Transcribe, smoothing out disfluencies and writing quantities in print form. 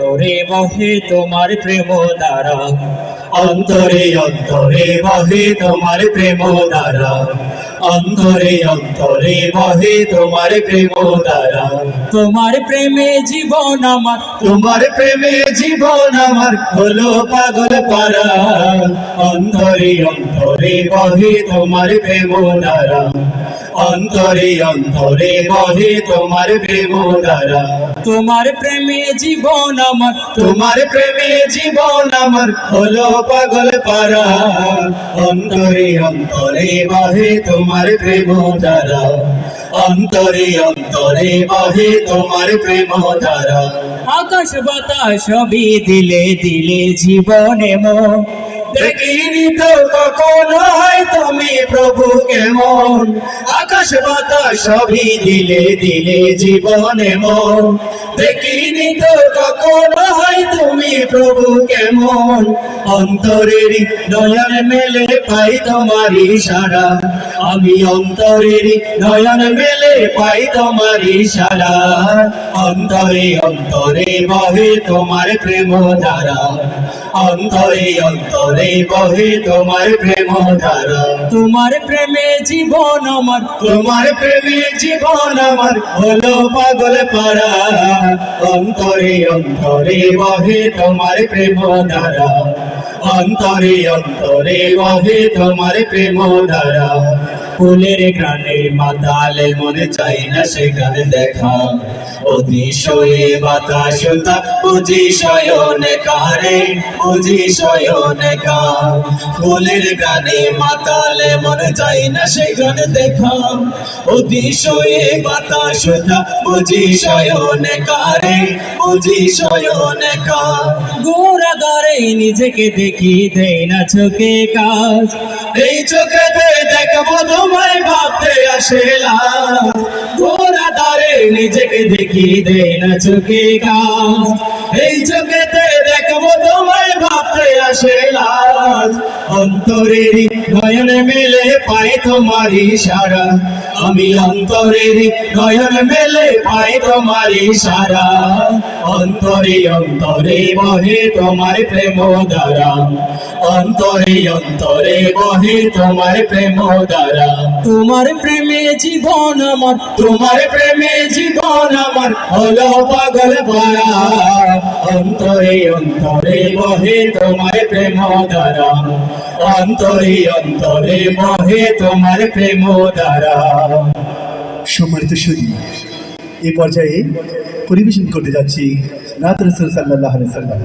অন্তরে বহে তোমার প্রেম ধারা, অন্তরে অন্তরে বহে তোমার প্রেম ধারা, অন্তরে অন্তরে বহে তোমার প্রেম ধারা। তোমার প্রেমে জীবন আমার, তোমার প্রেমে জীবন আমার হলো পাগল পারা, অন্তরে অন্তরে বহে তোমার প্রেম ধারা, অন্তরে অন্তরে বহে তোমার প্রেম ধারা। তোমার প্রেমে জীবন আমার, তোমার প্রেমে জীবন আমার হলো পাগল পারা, অন্তরে অন্তরে বহে তোমার প্রেম ধারা, অন্তরে অন্তরে বহে তোমার প্রেম ধারা। আকাশ বাতাস সবই দিলে দিলে জীবনে মন, দেখিনি তো কখনো হয় তুমি প্রভু কেমন, আকাশ বাতাস সবই দিলে দিলে জীবনে মন, দেখিনি তো কখনো হয় তুমি প্রভু কেমন। অন্তরের নয়ন মেলে পাই তোমার ইশারা, আমি অন্তরের নয়ন মেলে পাই তোমার ইশারা, অন্তরে অন্তরে বহে তোমার প্রেম ধারা, অন্তরে অন্তরে বহে তোমার প্রেম ধারা। তোমার প্রেমে জীবন আমার, তোমার প্রেমে জীবন আমার হলো পাগল পারা, অন্তরে অন্তরে বহে তোমার প্রেম ধারা, অন্তরে অন্তরে বহে তোমার প্রেম ধারা। ফুলের গ্রানে মাতালে মনে চাই না সেখানে দেখা, অতিশয়ে বাতাস বুঝি শয়নে কারে, বুঝি শয়নে কা। ফুলের গানে মাতালে মনে চাই না সেখানে দেখা, অতিশয়ে বাতাস বুঝি শয়নে কারে, বুঝি শয়নে কা। গোরা দারে নিজেকে দেখি দেয় না চোখে কাজ, এই চোখেতে দেখবো তোমায় ভাবতে আসেলা, গোরা দারে নিজেকে দেখি দেয় না চোখে কাজ, এই চোখেতে দেখবো তোমায় ভাবতে আসেলা। অন্তরের নয়ন মেলে পাই তোমার ইশারা, আমি অন্তরের নয়ন মেলে পাই তোমার ইশারা, অন্তরে অন্তরে বহে তোমার প্রেম ধারা, অন্তরে অন্তরে বহে তোমার প্রেম ধারা। তোমার প্রেমে জীবন আমার, তোমার প্রেমে জীবন আমার হলো পাগল পারা, অন্তরে অন্তরে বহে তোমার প্রেম ধারা, অন্তরে অন্তরে বহে তোমার প্রেম ধারা। সম্মানিত সুধী, এই পর্যায়ে পরিবেশন করতে যাচ্ছি নাত রাসূল সাল্লাল্লাহু আলাইহি ওয়াসাল্লাম।